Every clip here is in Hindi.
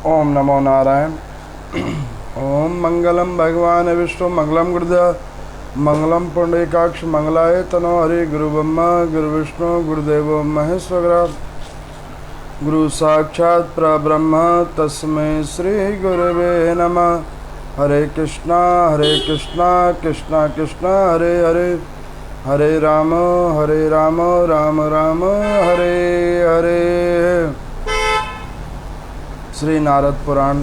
ओम नमो नारायण। ओम मंगलम भगवान विष्णु मंगलम गुरुदेव मंगलम पुंडरीकाक्ष मंगलाय तनो हरि। गुरु ब्रह्मा गुरु विष्णु गुरुदेव महेश्वर। गुरु साक्षात् परब्रह्म तस्मै श्री गुरुवे नमः। हरे कृष्णा कृष्णा कृष्णा हरे हरे, हरे राम राम राम हरे हरे। श्री नारद पुराण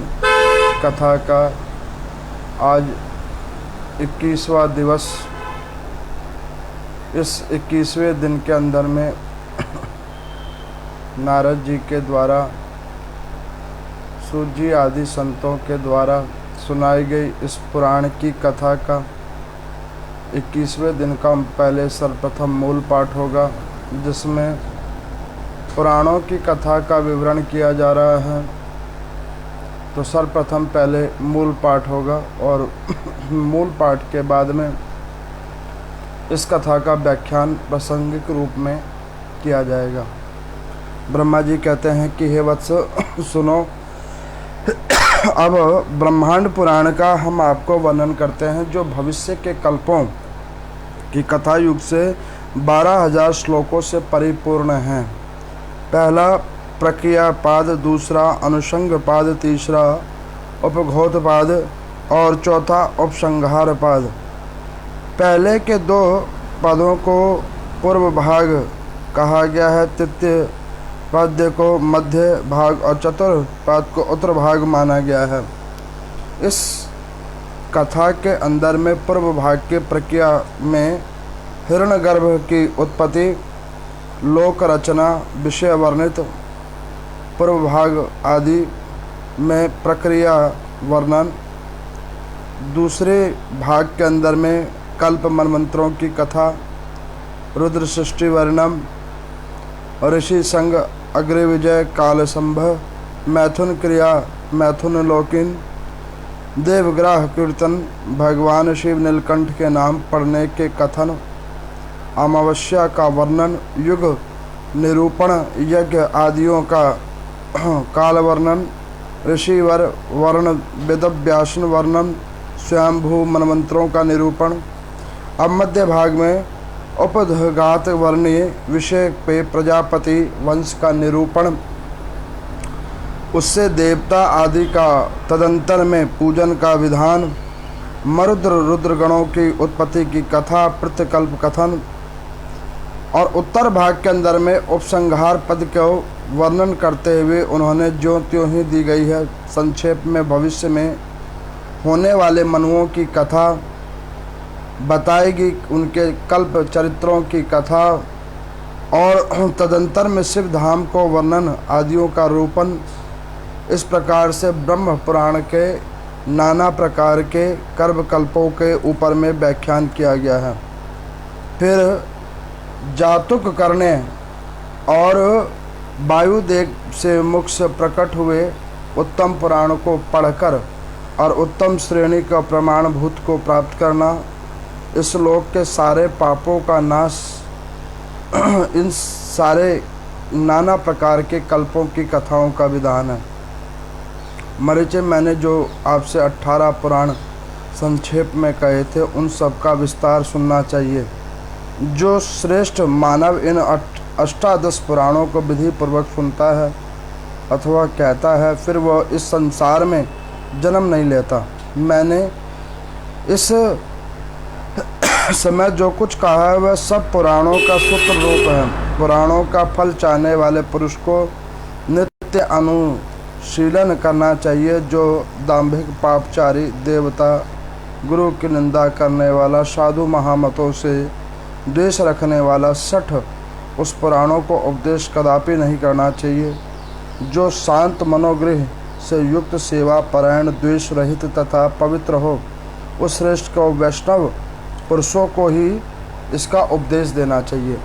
कथा का आज 21वां दिवस। इस 21वें दिन के अंदर में नारद जी के द्वारा सूत जी आदि संतों के द्वारा सुनाई गई इस पुराण की कथा का 21वें दिन का पहले सर्वप्रथम मूल पाठ होगा, जिसमें पुराणों की कथा का विवरण किया जा रहा है। तो सर्वप्रथम पहले मूल पाठ होगा और मूल पाठ के बाद में इस कथा का व्याख्यान प्रासंगिक रूप में किया जाएगा। ब्रह्मा जी कहते हैं कि हे वत्स सुनो, अब ब्रह्मांड पुराण का हम आपको वर्णन करते हैं, जो भविष्य के कल्पों की कथा युग से 12,000 श्लोकों से परिपूर्ण है। पहला प्रक्रिया पाद, दूसरा अनुषंग पाद, तीसरा उपघोत पाद और चौथा उपसंहार पाद। पहले के 2 पदों को पूर्व भाग कहा गया है, तृतीय पद्य को मध्य भाग और चतुर्थ पद को उत्तर भाग माना गया है। इस कथा के अंदर में पूर्व भाग की प्रक्रिया में हिरण्यगर्भ की उत्पत्ति, लोक रचना, विषय वर्णित, पूर्व भाग आदि में प्रक्रिया वर्णन, दूसरे भाग के अंदर में कल्प मनमंत्रों की कथा, रुद्र सृष्टि वर्णम, ऋषि संग, अग्र विजय, काल संभव, मैथुन क्रिया, मैथुन लोकिन, देवग्राह कीर्तन, भगवान शिव नीलकंठ के नाम पढ़ने के कथन, अमावस्या का वर्णन, युग निरूपण, यज्ञ आदियों का काल वर्णन, ऋषिवर वर्ण, वेदव्यासन वर्णन, स्वयंभू मनमंत्रों का निरूपण। अब मध्य भाग में उपदघात वर्णीय विषय पे प्रजापति वंश का निरूपण, उससे देवता आदि का, तदंतर में पूजन का विधान, मरुद्र रुद्रगणों की उत्पत्ति की कथा, प्रत्यकल्प कथन। और उत्तर भाग के अंदर में उपसंहार पद को वर्णन करते हुए उन्होंने ज्यों त्यों ही दी गई है। संक्षेप में भविष्य में होने वाले मनुओं की कथा बताएगी, उनके कल्प चरित्रों की कथा और तदंतर में शिव धाम को वर्णन आदियों का रूपन। इस प्रकार से ब्रह्म पुराण के नाना प्रकार के कर्म कल्पों के ऊपर में व्याख्यान किया गया है। फिर जातुक करने और वायुदेव से मुख से प्रकट हुए उत्तम पुराण को पढ़कर और उत्तम श्रेणी का प्रमाणभूत को प्राप्त करना, इस लोक के सारे पापों का नाश, इन सारे नाना प्रकार के कल्पों की कथाओं का विधान है। मरीचे मैंने जो आपसे 18 पुराण संक्षेप में कहे थे, उन सब का विस्तार सुनना चाहिए। जो श्रेष्ठ मानव इन 18 पुराणों को विधि पूर्वक सुनता है अथवा कहता है, फिर वह इस संसार में जन्म नहीं लेता। मैंने इस समय जो कुछ कहा है वह सब पुराणों का सूत्र रूप है। पुराणों का फल चाहने वाले पुरुष को नित्य अनुशीलन करना चाहिए। जो दाम्भिक, पापचारी, देवता, गुरु की निंदा करने वाला, साधु महामतों से द्वेष रखने वाला सठ उस पुराणों को उपदेश कदापि नहीं करना चाहिए। जो शांत मनोगृह से युक्त, सेवा परायण, द्वेष रहित तथा पवित्र हो, उस श्रेष्ठ को वैष्णव पुरुषों को ही इसका उपदेश देना चाहिए।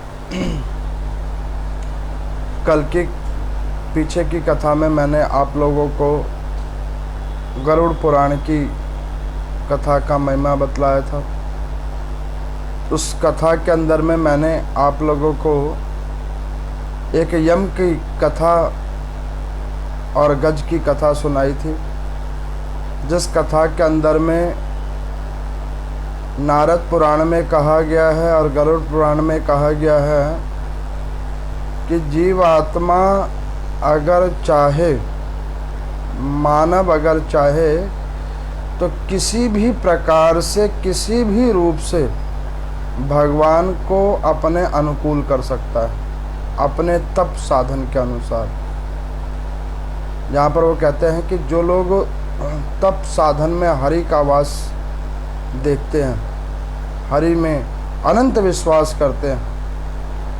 कल की पीछे की कथा में मैंने आप लोगों को गरुड़ पुराण की कथा का महिमा बतलाया था। उस कथा के अंदर में मैंने आप लोगों को एक यम की कथा और गज की कथा सुनाई थी, जिस कथा के अंदर में नारद पुराण में कहा गया है और गरुड़ पुराण में कहा गया है कि जीवात्मा अगर चाहे, मानव अगर चाहे तो किसी भी प्रकार से, किसी भी रूप से भगवान को अपने अनुकूल कर सकता है, अपने तप साधन के अनुसार। यहाँ पर वो कहते हैं कि जो लोग तप साधन में हरि का वास देखते हैं, हरि में अनंत विश्वास करते हैं,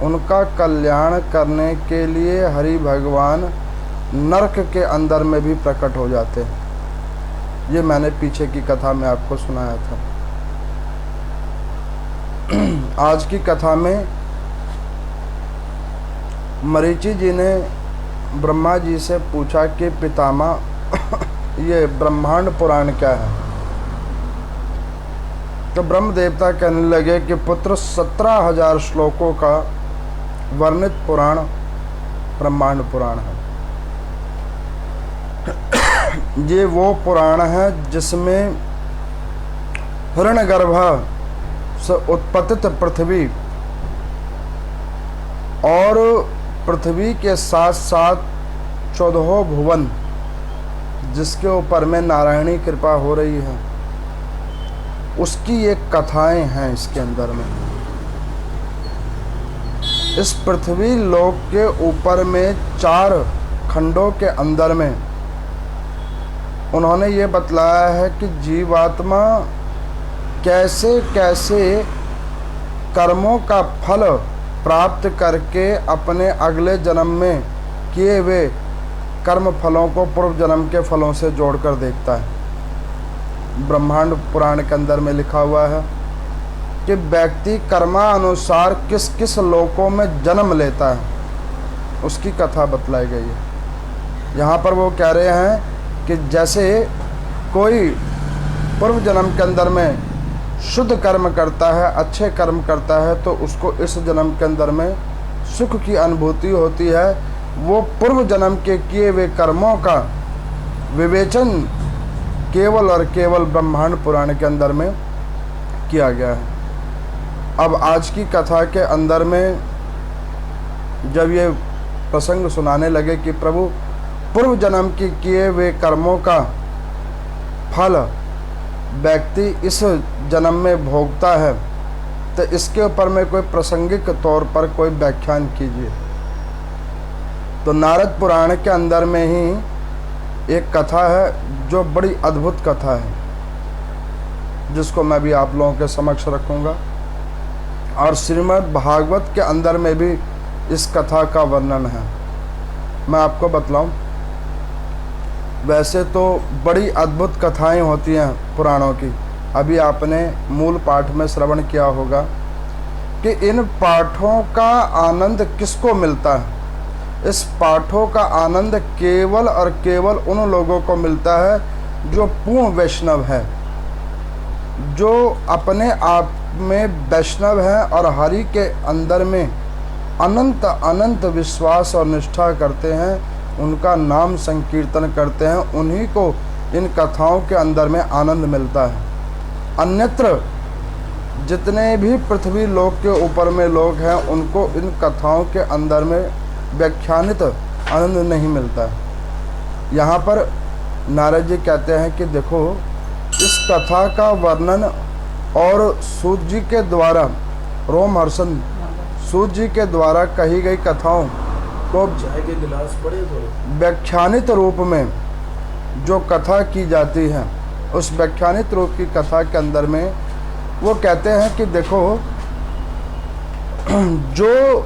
उनका कल्याण करने के लिए हरि भगवान नरक के अंदर में भी प्रकट हो जाते हैं। ये मैंने पीछे की कथा में आपको सुनाया था। आज की कथा में मरीचि जी ने ब्रह्मा जी से पूछा कि पितामह ये ब्रह्मांड पुराण क्या है। तो ब्रह्म देवता कहने लगे कि पुत्र 17,000 श्लोकों का वर्णित पुराण ब्रह्मांड पुराण है। ये वो पुराण है जिसमें हिरण्यगर्भ से उत्पत्तित पृथ्वी और पृथ्वी के साथ साथ 14 भुवन, जिसके ऊपर में नारायणी कृपा हो रही है, उसकी एक कथाएं हैं इसके अंदर में। इस पृथ्वी लोक के ऊपर में 4 खंडों के अंदर में उन्होंने ये बतलाया है कि जीवात्मा कैसे कैसे कर्मों का फल प्राप्त करके अपने अगले जन्म में किए हुए कर्म फलों को पूर्व जन्म के फलों से जोड़कर देखता है। ब्रह्मांड पुराण के अंदर में लिखा हुआ है कि व्यक्ति कर्मानुसार किस किस लोकों में जन्म लेता है, उसकी कथा बतलाई गई है। यहाँ पर वो कह रहे हैं कि जैसे कोई पूर्व जन्म के अंदर में शुद्ध कर्म करता है, अच्छे कर्म करता है, तो उसको इस जन्म के अंदर में सुख की अनुभूति होती है। वो पूर्व जन्म के किए हुए कर्मों का विवेचन केवल और केवल ब्रह्मांड पुराण के अंदर में किया गया है। अब आज की कथा के अंदर में जब ये प्रसंग सुनाने लगे कि प्रभु पूर्व जन्म के किए हुए कर्मों का फल व्यक्ति इस जन्म में भोगता है, तो इसके ऊपर में कोई प्रासंगिक तौर पर कोई व्याख्यान कीजिए। तो नारद पुराण के अंदर में ही एक कथा है जो बड़ी अद्भुत कथा है, जिसको मैं भी आप लोगों के समक्ष रखूंगा। और श्रीमद् भागवत के अंदर में भी इस कथा का वर्णन है। मैं आपको बतलाऊं, वैसे तो बड़ी अद्भुत कथाएं होती हैं पुराणों की। अभी आपने मूल पाठ में श्रवण किया होगा कि इन पाठों का आनंद किसको मिलता है। इस पाठों का आनंद केवल और केवल उन लोगों को मिलता है जो पूर्ण वैष्णव है, जो अपने आप में वैष्णव है और हरि के अंदर में अनंत अनंत विश्वास और निष्ठा करते हैं, उनका नाम संकीर्तन करते हैं। उन्हीं को इन कथाओं के अंदर में आनंद मिलता है। अन्यत्र जितने भी पृथ्वी लोक के ऊपर में लोग हैं, उनको इन कथाओं के अंदर में व्याख्यानित आनंद नहीं मिलता है। यहाँ पर नारद जी कहते हैं कि देखो, इस कथा का वर्णन और सूत जी के द्वारा, रोमहर्षण सूत जी के द्वारा कही गई कथाओं को व्याख्यानित रूप में जो कथा की जाती है, उस व्याख्यानित रूप की कथा के अंदर में वो कहते हैं कि देखो, जो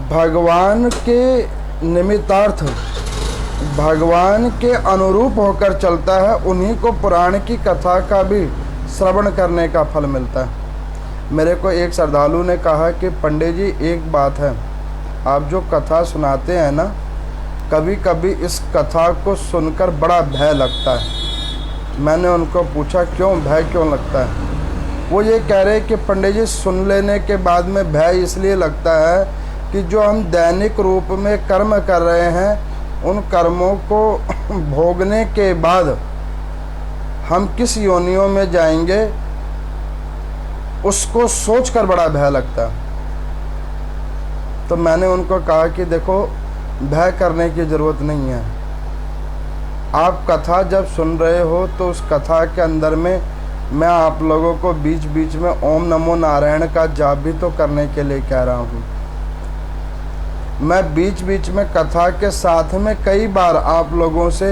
भगवान के निमित्तार्थ, भगवान के अनुरूप होकर चलता है, उन्हीं को पुराण की कथा का भी श्रवण करने का फल मिलता है। मेरे को एक श्रद्धालु ने कहा कि पंडित जी एक बात है, आप जो कथा सुनाते हैं ना, कभी कभी इस कथा को सुनकर बड़ा भय लगता है। मैंने उनको पूछा क्यों, भय क्यों लगता है? वो ये कह रहे कि पंडित जी सुन लेने के बाद में भय इसलिए लगता है कि जो हम दैनिक रूप में कर्म कर रहे हैं, उन कर्मों को भोगने के बाद हम किस योनियों में जाएंगे, उसको सोचकर बड़ा भय लगता। तो मैंने उनको कहा कि देखो, भय करने की ज़रूरत नहीं है। आप कथा जब सुन रहे हो तो उस कथा के अंदर में मैं आप लोगों को बीच बीच में ओम नमो नारायण का जाप भी तो करने के लिए कह रहा हूँ। मैं बीच बीच में कथा के साथ में कई बार आप लोगों से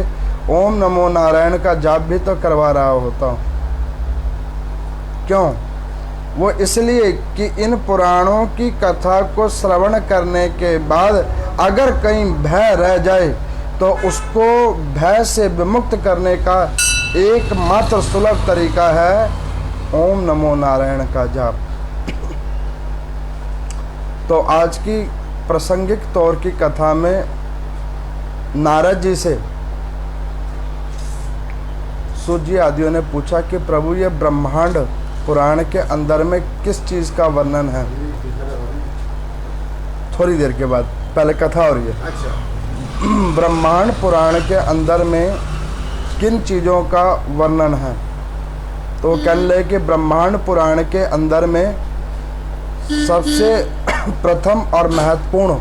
ओम नमो नारायण का जाप भी तो करवा रहा होता हूँ। क्यों? वो इसलिए कि इन पुराणों की कथा को श्रवण करने के बाद अगर कहीं भय रह जाए तो उसको भय से विमुक्त करने का एकमात्र सुलभ तरीका है ओम नमो नारायण का जाप। तो आज की प्रासंगिक तौर की कथा में नारद जी से सूत जी आदियों ने पूछा कि प्रभु, ये ब्रह्मांड पुराण के अंदर में किस चीज़ का वर्णन है? थोड़ी देर के बाद, पहले कथा हो रही है। अच्छा। ब्रह्मांड पुराण के अंदर में किन चीज़ों का वर्णन है? तो कहने लगे कि ब्रह्मांड पुराण के अंदर में सबसे प्रथम और महत्वपूर्ण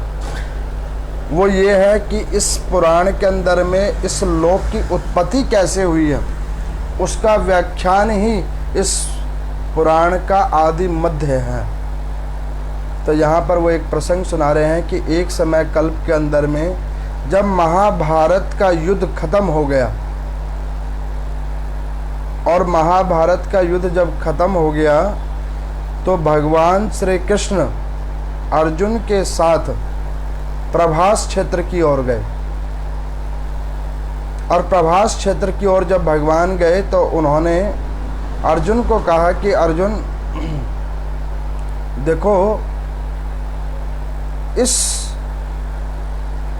वो ये है कि इस पुराण के अंदर में इस लोक की उत्पत्ति कैसे हुई है, उसका व्याख्यान ही इस पुराण का आदि मध्य है। तो यहाँ पर वो एक प्रसंग सुना रहे हैं कि एक समय कल्प के अंदर में जब महाभारत का युद्ध खत्म हो गया, और महाभारत का युद्ध जब खत्म हो गया तो भगवान श्री कृष्ण अर्जुन के साथ प्रभास क्षेत्र की ओर गए। और प्रभास क्षेत्र की ओर जब भगवान गए तो उन्होंने अर्जुन को कहा कि अर्जुन देखो, इस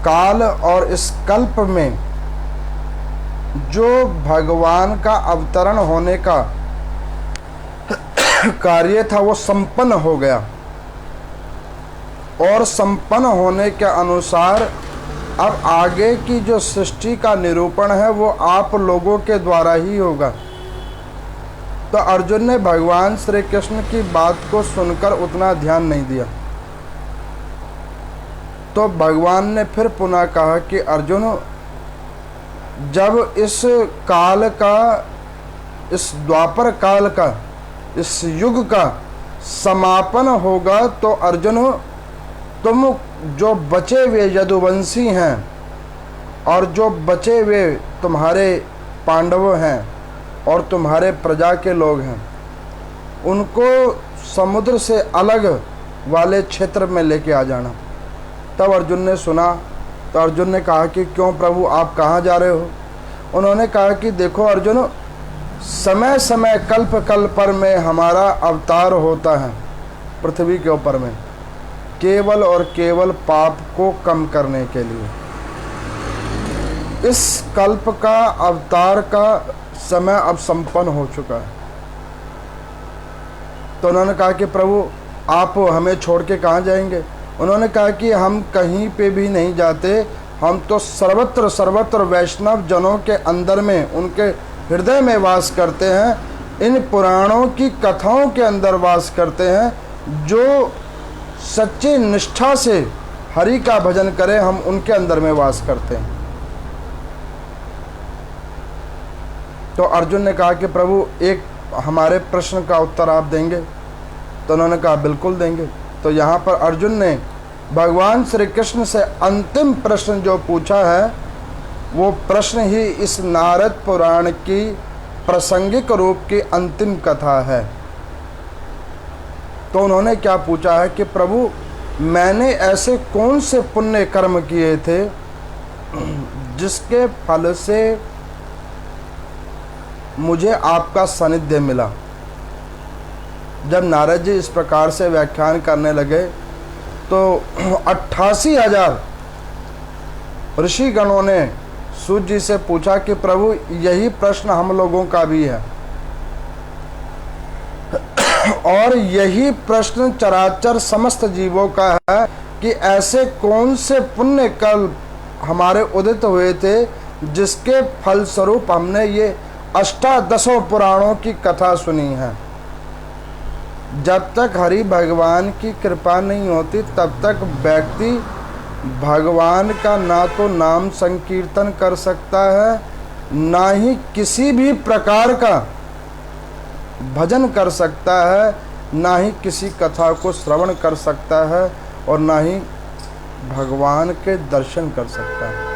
काल और इस कल्प में जो भगवान का अवतरण होने का कार्य था वो संपन्न हो गया, और संपन्न होने के अनुसार अब आगे की जो सृष्टि का निरूपण है वो आप लोगों के द्वारा ही होगा। तो अर्जुन ने भगवान श्री कृष्ण की बात को सुनकर उतना ध्यान नहीं दिया। तो भगवान ने फिर पुनः कहा कि अर्जुन, जब इस काल का, इस द्वापर काल का, इस युग का समापन होगा तो अर्जुन, तुम जो बचे हुए यदुवंशी हैं और जो बचे हुए तुम्हारे पांडव हैं और तुम्हारे प्रजा के लोग हैं, उनको समुद्र से अलग वाले क्षेत्र में लेके आ जाना। तब अर्जुन ने सुना तो अर्जुन ने कहा कि क्यों प्रभु, आप कहाँ जा रहे हो? उन्होंने कहा कि देखो अर्जुन, समय समय कल्प कल्पर में हमारा अवतार होता है पृथ्वी के ऊपर में, केवल और केवल पाप को कम करने के लिए। इस कल्प का अवतार का समय अब संपन्न हो चुका है। तो उन्होंने कहा कि प्रभु, आप हमें छोड़ के कहाँ जाएंगे? उन्होंने कहा कि हम कहीं पे भी नहीं जाते, हम तो सर्वत्र सर्वत्र वैष्णव जनों के अंदर में, उनके हृदय में वास करते हैं, इन पुराणों की कथाओं के अंदर वास करते हैं। जो सच्ची निष्ठा से हरि का भजन करें, हम उनके अंदर में वास करते हैं। तो अर्जुन ने कहा कि प्रभु, एक हमारे प्रश्न का उत्तर आप देंगे? तो उन्होंने कहा बिल्कुल देंगे। तो यहाँ पर अर्जुन ने भगवान श्री कृष्ण से अंतिम प्रश्न जो पूछा है, वो प्रश्न ही इस नारद पुराण की प्रासंगिक रूप की अंतिम कथा है। तो उन्होंने क्या पूछा है कि प्रभु, मैंने ऐसे कौन से पुण्य कर्म किए थे जिसके फल से मुझे आपका सानिध्य मिला? जब नारद जी इस प्रकार से व्याख्यान करने लगे तो 88,000 ऋषिगणों ने सूत जी से पूछा कि प्रभु, यही प्रश्न हम लोगों का भी है, और यही प्रश्न चराचर समस्त जीवों का है कि ऐसे कौन से पुण्य कर्म हमारे उदित हुए थे, जिसके फलस्वरूप हमने ये अष्टादशों पुराणों की कथा सुनी है। जब तक हरि भगवान की कृपा नहीं होती तब तक व्यक्ति भगवान का ना तो नाम संकीर्तन कर सकता है, ना ही किसी भी प्रकार का भजन कर सकता है, ना ही किसी कथा को श्रवण कर सकता है, और ना ही भगवान के दर्शन कर सकता है।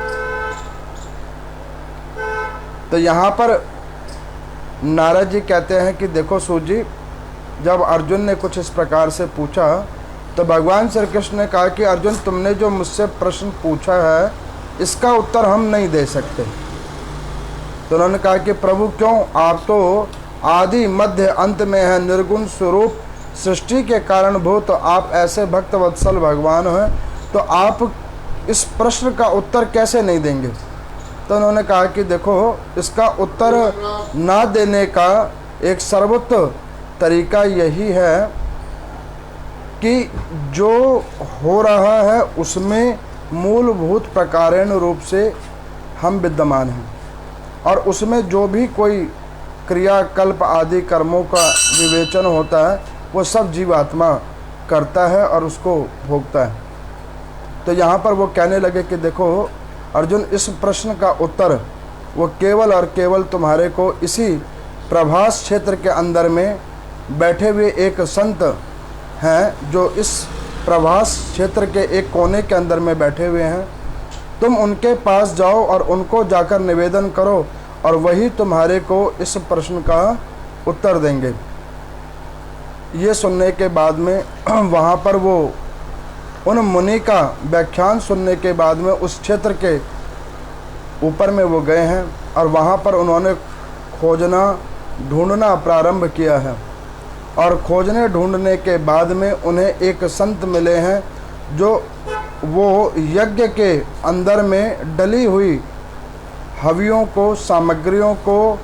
तो यहाँ पर नारद जी कहते हैं कि देखो सूत जी, जब अर्जुन ने कुछ इस प्रकार से पूछा तो भगवान श्री कृष्ण ने कहा कि अर्जुन, तुमने जो मुझसे प्रश्न पूछा है इसका उत्तर हम नहीं दे सकते। तो उन्होंने कहा कि प्रभु क्यों, आप तो आदि मध्य अंत में है, निर्गुण स्वरूप सृष्टि के कारणभूत, तो आप ऐसे भक्त वत्सल भगवान हैं, तो आप इस प्रश्न का उत्तर कैसे नहीं देंगे। तो उन्होंने कहा कि देखो, इसका उत्तर ना देने का एक सर्वोत्तम तरीका यही है कि जो हो रहा है उसमें मूलभूत प्रकारेण रूप से हम विद्यमान हैं, और उसमें जो भी कोई क्रियाकल्प आदि कर्मों का विवेचन होता है वो सब जीवात्मा करता है और उसको भोगता है। तो यहाँ पर वो कहने लगे कि देखो अर्जुन, इस प्रश्न का उत्तर वो केवल और केवल तुम्हारे को इसी प्रभास क्षेत्र के अंदर में बैठे हुए एक संत हैं, जो इस प्रभास क्षेत्र के एक कोने के अंदर में बैठे हुए हैं, तुम उनके पास जाओ और उनको जाकर निवेदन करो, और वही तुम्हारे को इस प्रश्न का उत्तर देंगे। ये सुनने के बाद में वहाँ पर वो उन मुनि का व्याख्यान सुनने के बाद में उस क्षेत्र के ऊपर में वो गए हैं, और वहाँ पर उन्होंने खोजना ढूंढना प्रारंभ किया है। और खोजने ढूंढने के बाद में उन्हें एक संत मिले हैं, जो वो यज्ञ के अंदर में डली हुई हवियों को, सामग्रियों को,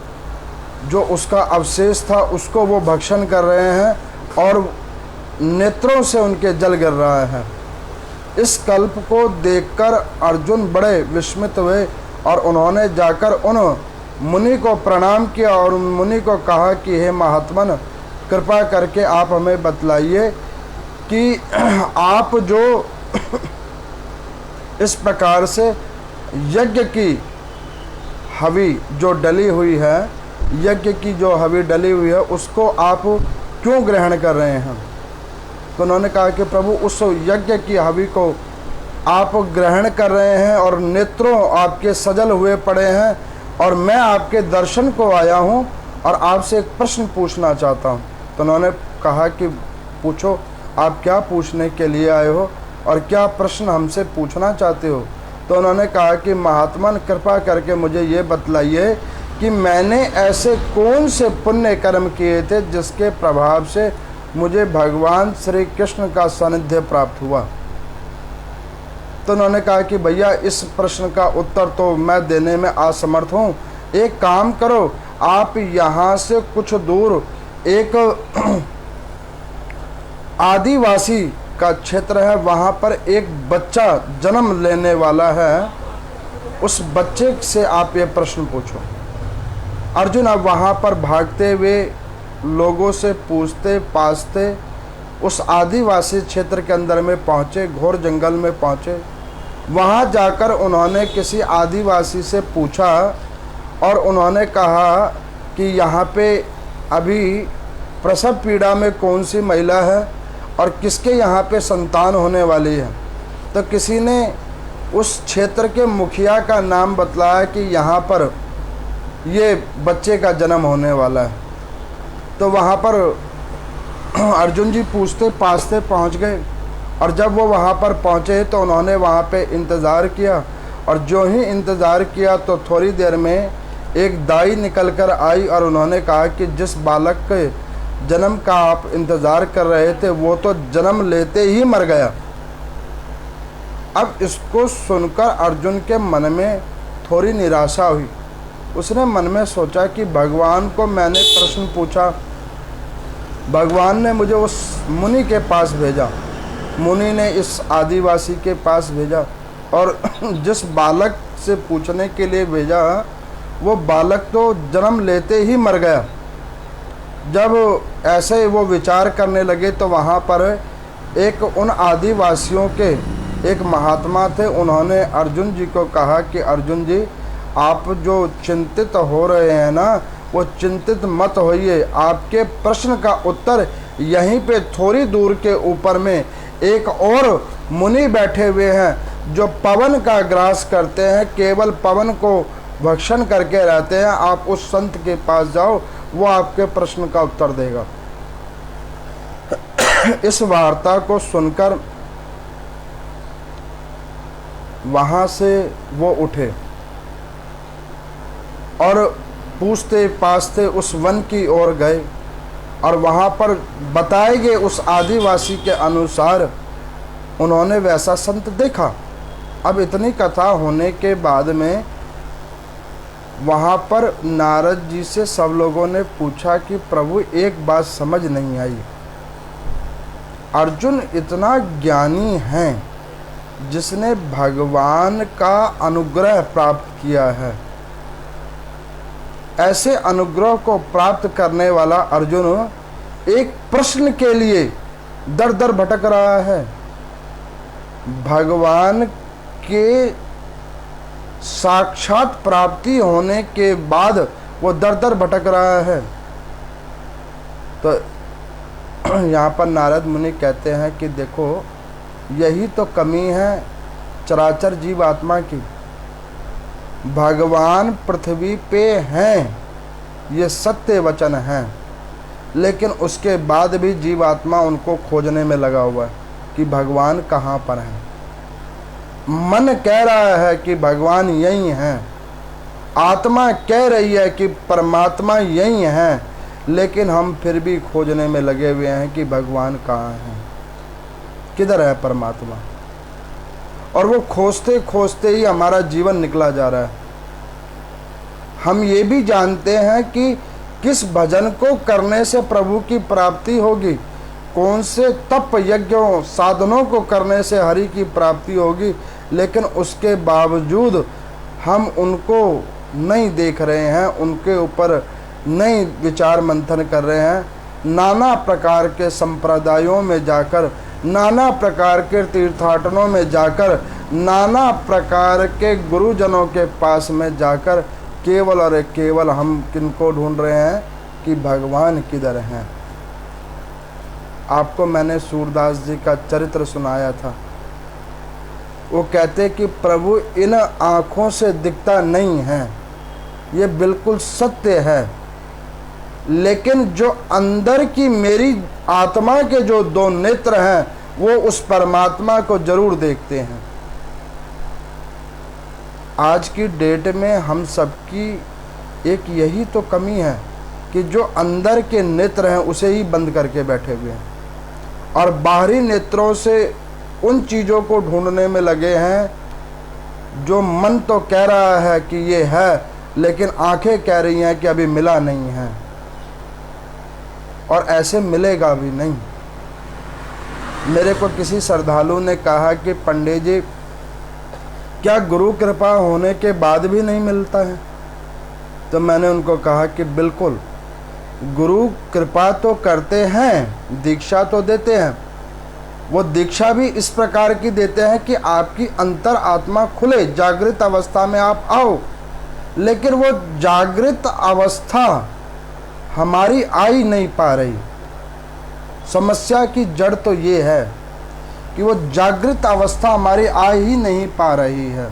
जो उसका अवशेष था उसको वो भक्षण कर रहे हैं, और नेत्रों से उनके जल गिर रहा है। इस कल्प को देखकर अर्जुन बड़े विस्मित हुए, और उन्होंने जाकर उन मुनि को प्रणाम किया और उन मुनि को कहा कि हे महात्मन, कृपा करके आप हमें बतलाइए कि आप जो इस प्रकार से यज्ञ की हवि जो डली हुई है, यज्ञ की जो हवि डली हुई है, उसको आप क्यों ग्रहण कर रहे हैं। तो उन्होंने कहा कि प्रभु, उस यज्ञ की हवि को आप ग्रहण कर रहे हैं और नेत्रों आपके सजल हुए पड़े हैं, और मैं आपके दर्शन को आया हूं और आपसे एक प्रश्न पूछना चाहता हूं। तो उन्होंने कहा कि पूछो, आप क्या पूछने के लिए आए हो और क्या प्रश्न हमसे पूछना चाहते हो। तो उन्होंने कहा कि महात्मन, कृपा करके मुझे ये बतलाइए कि मैंने ऐसे कौन से पुण्य कर्म किए थे जिसके प्रभाव से मुझे भगवान श्री कृष्ण का सानिध्य प्राप्त हुआ। तो उन्होंने कहा कि भैया, इस प्रश्न का उत्तर तो मैं देने में असमर्थ हूँ। एक काम करो, आप यहाँ से कुछ दूर एक आदिवासी का क्षेत्र है, वहाँ पर एक बच्चा जन्म लेने वाला है, उस बच्चे से आप ये प्रश्न पूछो। अर्जुन अब वहाँ पर भागते हुए लोगों से पूछते पाछते उस आदिवासी क्षेत्र के अंदर में पहुँचे, घोर जंगल में पहुँचे। वहाँ जाकर उन्होंने किसी आदिवासी से पूछा, और उन्होंने कहा कि यहाँ पे अभी प्रसव पीड़ा में कौन सी महिला है और किसके यहाँ पे संतान होने वाली है। तो किसी ने उस क्षेत्र के मुखिया का नाम बतलाया कि यहाँ पर ये बच्चे का जन्म होने वाला है। तो वहाँ पर अर्जुन जी पूछते पाछते पहुँच गए, और जब वो वहाँ पर पहुँचे तो उन्होंने वहाँ पे इंतज़ार किया, और जो ही इंतज़ार किया तो थोड़ी देर में एक दाई निकल कर आई, और उन्होंने कहा कि जिस बालक के जन्म का आप इंतज़ार कर रहे थे वो तो जन्म लेते ही मर गया। अब इसको सुनकर अर्जुन के मन में थोड़ी निराशा हुई। उसने मन में सोचा कि भगवान को मैंने प्रश्न पूछा, भगवान ने मुझे उस मुनि के पास भेजा, मुनि ने इस आदिवासी के पास भेजा, और जिस बालक से पूछने के लिए भेजा, वो बालक तो जन्म लेते ही मर गया। जब ऐसे वो विचार करने लगे तो वहाँ पर एक उन आदिवासियों के एक महात्मा थे। उन्होंने अर्जुन जी को कहा कि अर्जुन जी, आप जो चिंतित हो रहे हैं ना, वो चिंतित मत होइए। आपके प्रश्न का उत्तर यहीं पे थोड़ी दूर के ऊपर में एक और मुनि बैठे हुए हैं जो पवन का ग्रास करते हैं, केवल पवन को भक्षण करके रहते हैं। आप उस संत के पास जाओ, वो आपके प्रश्न का उत्तर देगा। इस वार्ता को सुनकर वहां से वो उठे और पूछते पाछते उस वन की ओर गए, और वहां पर बताए गए उस आदिवासी के अनुसार उन्होंने वैसा संत देखा। अब इतनी कथा होने के बाद में वहाँ पर नारद जी से सब लोगों ने पूछा कि प्रभु, एक बात समझ नहीं आई। अर्जुन इतना ज्ञानी है जिसने भगवान का अनुग्रह प्राप्त किया है, ऐसे अनुग्रह को प्राप्त करने वाला अर्जुन एक प्रश्न के लिए दर दर भटक रहा है। भगवान के साक्षात प्राप्ति होने के बाद वो दर दर भटक रहा है। तो यहाँ पर नारद मुनि कहते हैं कि देखो, यही तो कमी है चराचर जीव आत्मा की। भगवान पृथ्वी पे हैं, ये सत्य वचन है, लेकिन उसके बाद भी जीवात्मा उनको खोजने में लगा हुआ है कि भगवान कहाँ पर हैं। मन कह रहा है कि भगवान यही हैं, आत्मा कह रही है कि परमात्मा यही हैं, लेकिन हम फिर भी खोजने में लगे हुए हैं कि भगवान कहाँ हैं, किधर है परमात्मा। और वो खोजते खोजते ही हमारा जीवन निकला जा रहा है। हम ये भी जानते हैं कि किस भजन को करने से प्रभु की प्राप्ति होगी, कौन से तप यज्ञों साधनों को करने से हरि की प्राप्ति होगी, लेकिन उसके बावजूद हम उनको नहीं देख रहे हैं, उनके ऊपर नहीं विचार मंथन कर रहे हैं। नाना प्रकार के संप्रदायों में जाकर, नाना प्रकार के तीर्थाटनों में जाकर, नाना प्रकार के गुरुजनों के पास में जाकर केवल और केवल हम किनको ढूंढ रहे हैं कि भगवान किधर हैं। आपको मैंने सूरदास जी का चरित्र सुनाया था। वो कहते कि प्रभु इन आँखों से दिखता नहीं है, ये बिल्कुल सत्य है, लेकिन जो अंदर की मेरी आत्मा के जो दो नेत्र हैं वो उस परमात्मा को जरूर देखते हैं। आज की डेट में हम सबकी एक यही तो कमी है कि जो अंदर के नेत्र हैं उसे ही बंद करके बैठे हुए हैं, और बाहरी नेत्रों से उन चीज़ों को ढूंढने में लगे हैं जो मन तो कह रहा है कि ये है, लेकिन आंखें कह रही हैं कि अभी मिला नहीं है, और ऐसे मिलेगा भी नहीं। मेरे को किसी श्रद्धालु ने कहा कि पंडित जी, क्या गुरु कृपा होने के बाद भी नहीं मिलता है? तो मैंने उनको कहा कि बिल्कुल, गुरु कृपा तो करते हैं, दीक्षा तो देते हैं। वो दीक्षा भी इस प्रकार की देते हैं कि आपकी अंतर आत्मा खुले, जागृत अवस्था में आप आओ, लेकिन वो जागृत अवस्था हमारी आ ही नहीं पा रही। समस्या की जड़ तो ये है कि वो जागृत अवस्था हमारी आ ही नहीं पा रही है।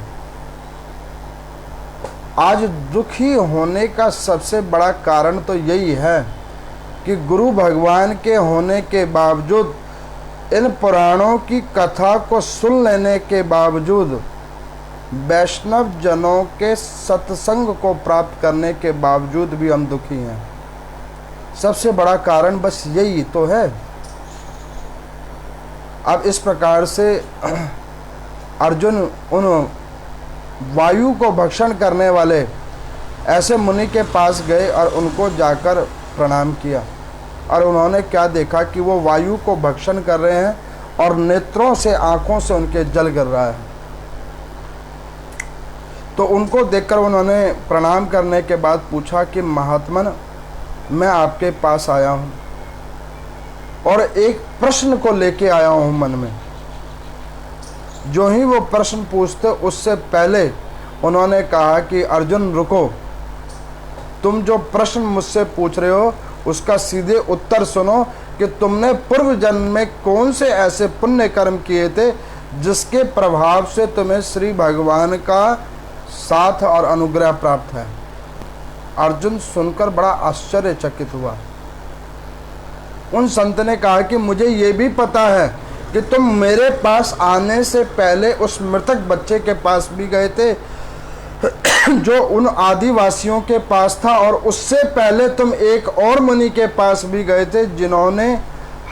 आज दुखी होने का सबसे बड़ा कारण तो यही है कि गुरु भगवान के होने के बावजूद, इन पुराणों की कथा को सुन लेने के बावजूद, वैष्णव जनों के सत्संग को प्राप्त करने के बावजूद भी हम दुखी हैं। सबसे बड़ा कारण बस यही तो है। अब इस प्रकार से अर्जुन उन वायु को भक्षण करने वाले ऐसे मुनि के पास गए और उनको जाकर प्रणाम किया, और उन्होंने क्या देखा कि वो वायु को भक्षण कर रहे हैं और नेत्रों से, आँखों से उनके जल गिर रहा है। तो उनको देखकर उन्होंने प्रणाम करने के बाद पूछा कि महात्मन, मैं आपके पास आया हूँ और एक प्रश्न को लेके आया हूँ मन में। जो ही वो प्रश्न पूछते उससे पहले उन्होंने कहा कि अर्जुन रुको, तुम जो प्रश्न मुझसे पूछ रहे हो उसका सीधे उत्तर सुनो कि तुमने पूर्व जन्म में कौन से ऐसे पुण्य कर्म किए थे जिसके प्रभाव से तुम्हें श्री भगवान का साथ और अनुग्रह प्राप्त है। अर्जुन सुनकर बड़ा आश्चर्यचकित हुआ। उन संत ने कहा कि मुझे ये भी पता है कि तुम मेरे पास आने से पहले उस मृतक बच्चे के पास भी गए थे जो उन आदिवासियों के पास था, और उससे पहले तुम एक और मुनि के पास भी गए थे जिन्होंने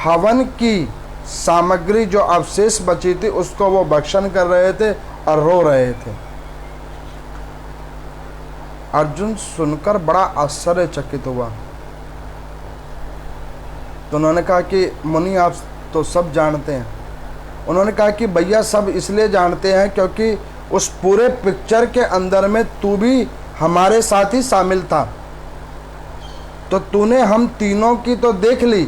हवन की सामग्री जो अवशेष बची थी उसको वो भक्षण कर रहे थे और रो रहे थे। अर्जुन सुनकर बड़ा आश्चर्यचकित हुआ। तो उन्होंने कहा कि मुनि आप तो सब जानते हैं। उन्होंने कहा कि भैया सब इसलिए जानते हैं क्योंकि उस पूरे पिक्चर के अंदर में तू भी हमारे साथ ही शामिल था, तो तूने हम तीनों की तो देख ली,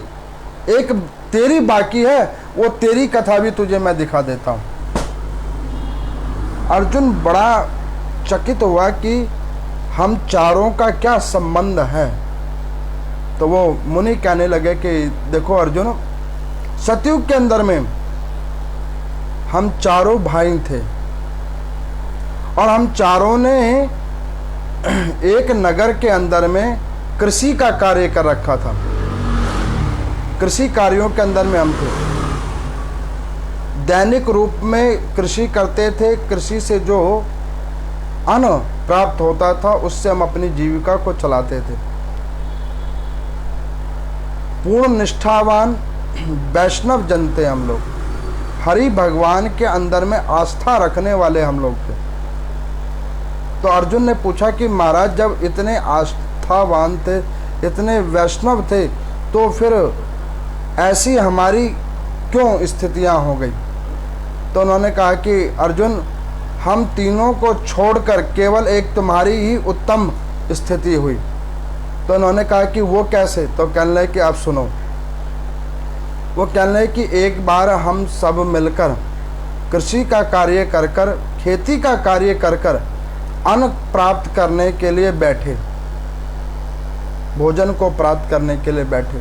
एक तेरी बाकी है, वो तेरी कथा भी तुझे मैं दिखा देता हूँ। अर्जुन बड़ा चकित हुआ कि हम चारों का क्या संबंध है। तो वो मुनि कहने लगे कि देखो अर्जुन, सतयुग के अंदर में हम चारों भाई थे और हम चारों ने एक नगर के अंदर में कृषि का कार्य कर रखा था। कृषि कार्यों के अंदर में हम थे, दैनिक रूप में कृषि करते थे। कृषि से जो अन्न प्राप्त होता था उससे हम अपनी जीविका को चलाते थे। पूर्ण निष्ठावान वैष्णव जन थे हम लोग, हरि भगवान के अंदर में आस्था रखने वाले हम लोग थे। तो अर्जुन ने पूछा कि महाराज जब इतने आस्थावान थे, इतने वैष्णव थे, तो फिर ऐसी हमारी क्यों स्थितियां हो गई। तो उन्होंने कहा कि अर्जुन, हम तीनों को छोड़कर केवल एक तुम्हारी ही उत्तम स्थिति हुई। तो उन्होंने कहा कि वो कैसे। तो कहने लगे कि आप सुनो। वो कहने लगे कि एक बार हम सब मिलकर कृषि का कार्य कर कर, खेती का कार्य कर कर अन्न प्राप्त करने के लिए बैठे, भोजन को प्राप्त करने के लिए बैठे।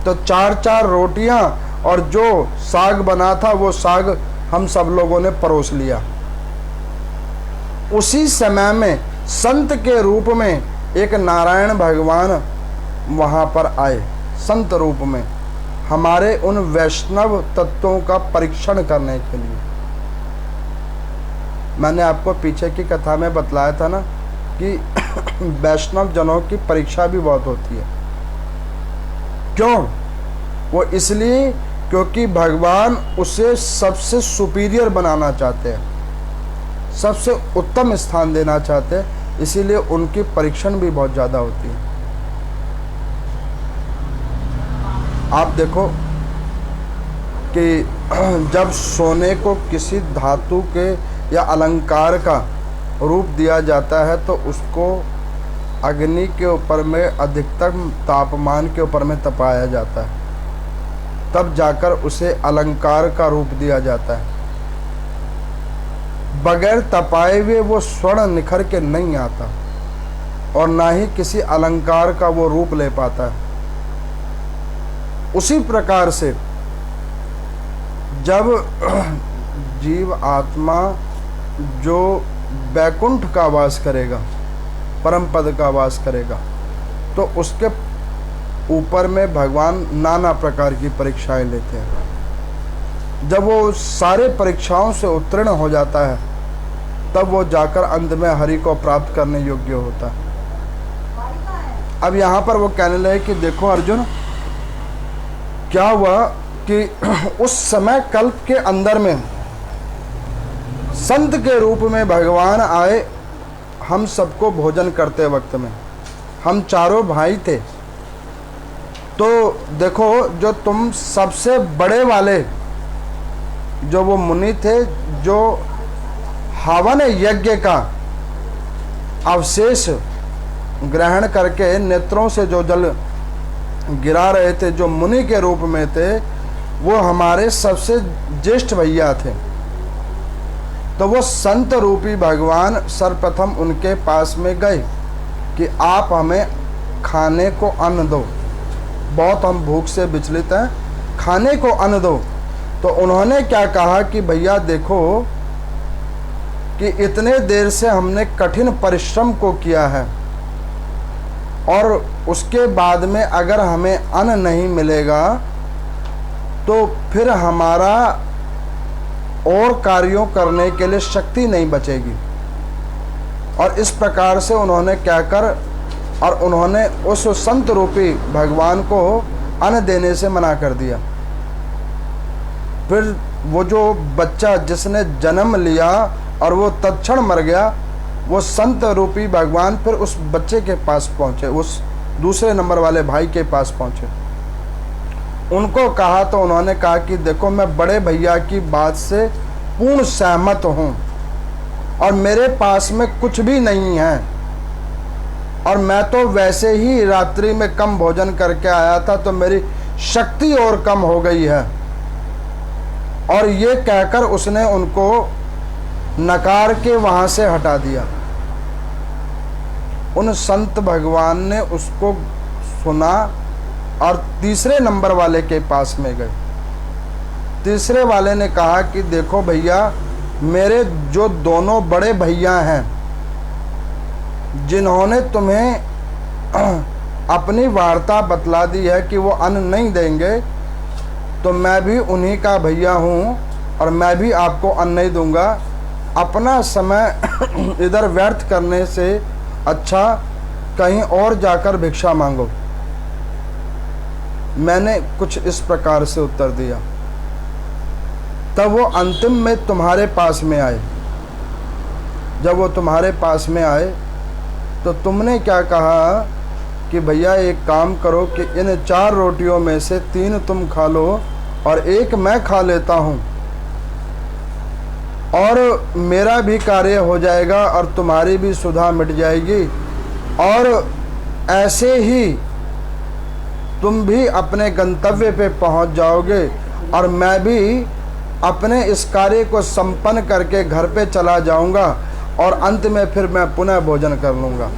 तो 4-4 रोटियां और जो साग बना था वो साग हम सब लोगों ने परोस लिया। उसी समय में संत के रूप में एक नारायण भगवान वहां पर आए, संत रूप में, हमारे उन वैष्णव तत्वों का परीक्षण करने के लिए। मैंने आपको पीछे की कथा में बतलाया था ना कि वैष्णव जनों की परीक्षा भी बहुत होती है। क्यों? वो इसलिए क्योंकि भगवान उसे सबसे सुपीरियर बनाना चाहते हैं, सबसे उत्तम स्थान देना चाहते हैं, इसीलिए उनकी परीक्षण भी बहुत ज़्यादा होती है। आप देखो कि जब सोने को किसी धातु के या अलंकार का रूप दिया जाता है तो उसको अग्नि के ऊपर में अधिकतम तापमान के ऊपर में तपाया जाता है, तब जाकर उसे अलंकार का रूप दिया जाता है। बगैर तपाए हुए वो स्वर्ण निखर के नहीं आता और ना ही किसी अलंकार का वो रूप ले पाता है। उसी प्रकार से जब जीव आत्मा जो वैकुंठ का वास करेगा, परम पद का वास करेगा, तो उसके ऊपर में भगवान नाना प्रकार की परीक्षाएं लेते हैं। जब वो सारे परीक्षाओं से उत्तीर्ण हो जाता है तब वो जाकर अंत में हरि को प्राप्त करने योग्य होता है। अब यहाँ पर वो कहने लगे कि देखो अर्जुन, क्या हुआ कि उस समय कल्प के अंदर में संत के रूप में भगवान आए हम सबको भोजन करते वक्त में। हम चारों भाई थे, तो देखो जो तुम सबसे बड़े वाले जो वो मुनि थे जो हवन यज्ञ का अवशेष ग्रहण करके नेत्रों से जो जल गिरा रहे थे, जो मुनि के रूप में थे, वो हमारे सबसे ज्येष्ठ भैया थे। तो वो संत रूपी भगवान सर्वप्रथम उनके पास में गए कि आप हमें खाने को अन्न दो, बहुत हम भूख से विचलित हैं, खाने को अन्न दो। तो उन्होंने क्या कहा कि भैया देखो कि इतने देर से हमने कठिन परिश्रम को किया है और उसके बाद में अगर हमें अन्न नहीं मिलेगा तो फिर हमारा और कार्यों करने के लिए शक्ति नहीं बचेगी। और इस प्रकार से उन्होंने कहकर और उन्होंने उस संत रूपी भगवान को अन्न देने से मना कर दिया। फिर वो जो बच्चा जिसने जन्म लिया और वो तत्क्षण मर गया, वो संत रूपी भगवान फिर उस बच्चे के पास पहुंचे, उस दूसरे नंबर वाले भाई के पास पहुंचे। उनको कहा तो उन्होंने कहा कि देखो मैं बड़े भैया की बात से पूर्ण सहमत हूं और मेरे पास में कुछ भी नहीं है और मैं तो वैसे ही रात्रि में कम भोजन करके आया था तो मेरी शक्ति और कम हो गई है। और ये कहकर उसने उनको नकार के वहां से हटा दिया। उन संत भगवान ने उसको सुना और तीसरे नंबर वाले के पास में गए। तीसरे वाले ने कहा कि देखो भैया, मेरे जो दोनों बड़े भैया हैं जिन्होंने तुम्हें अपनी वार्ता बतला दी है कि वो अन्न नहीं देंगे, तो मैं भी उन्हीं का भैया हूँ और मैं भी आपको अन्न नहीं दूंगा। अपना समय इधर व्यर्थ करने से अच्छा कहीं और जाकर भिक्षा मांगो। मैंने कुछ इस प्रकार से उत्तर दिया। तब वो अंतिम में तुम्हारे पास में आए। जब वो तुम्हारे पास में आए तो तुमने क्या कहा कि भैया एक काम करो कि इन 4 रोटियों में से 3 तुम खा लो और 1 मैं खा लेता हूँ और मेरा भी कार्य हो जाएगा और तुम्हारी भी सुधा मिट जाएगी और ऐसे ही तुम भी अपने गंतव्य पे पहुंच जाओगे और मैं भी अपने इस कार्य को संपन्न करके घर पे चला जाऊंगा और अंत में फिर मैं पुनः भोजन कर लूँगा।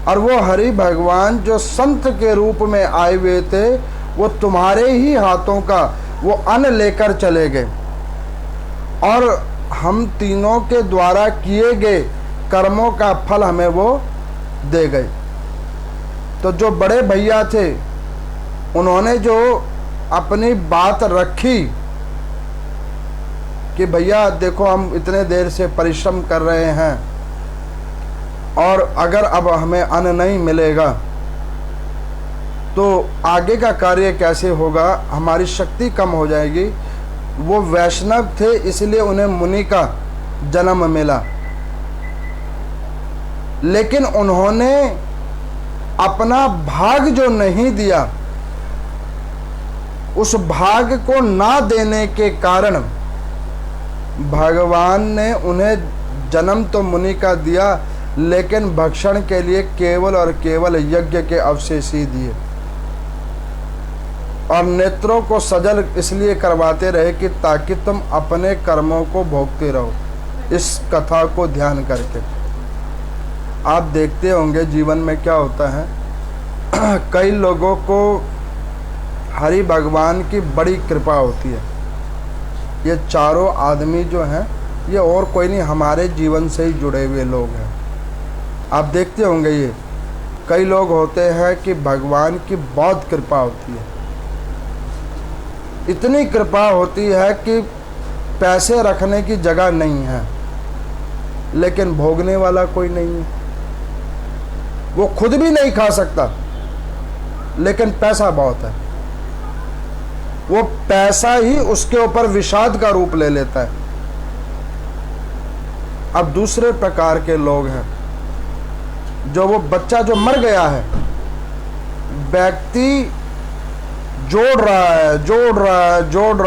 और वो हरि भगवान जो संत के रूप में आए हुए थे, वो तुम्हारे ही हाथों का वो अन्न लेकर चले गए और हम तीनों के द्वारा किए गए कर्मों का फल हमें वो दे गए। तो जो बड़े भैया थे उन्होंने जो अपनी बात रखी कि भैया देखो हम इतने देर से परिश्रम कर रहे हैं और अगर अब हमें अन्न नहीं मिलेगा तो आगे का कार्य कैसे होगा, हमारी शक्ति कम हो जाएगी। वो वैष्णव थे इसलिए उन्हें मुनि का जन्म मिला, लेकिन उन्होंने अपना भाग जो नहीं दिया, उस भाग को ना देने के कारण भगवान ने उन्हें जन्म तो मुनि का दिया लेकिन भक्षण के लिए केवल और केवल यज्ञ के अवशेष ही दिए और नेत्रों को सजल इसलिए करवाते रहे कि ताकि तुम अपने कर्मों को भोगते रहो। इस कथा को ध्यान करके आप देखते होंगे जीवन में क्या होता है, कई लोगों को हरि भगवान की बड़ी कृपा होती है। ये चारों आदमी जो हैं ये और कोई नहीं, हमारे जीवन से ही जुड़े हुए लोग हैं। आप देखते होंगे ये कई लोग होते हैं कि भगवान की बहुत कृपा होती है, इतनी कृपा होती है कि पैसे रखने की जगह नहीं है लेकिन भोगने वाला कोई नहीं है। वो खुद भी नहीं खा सकता लेकिन पैसा बहुत है, वो पैसा ही उसके ऊपर विषाद का रूप ले लेता है। अब दूसरे प्रकार के लोग हैं जो वो बच्चा जो मर गया है, व्यक्ति जोड़ रहा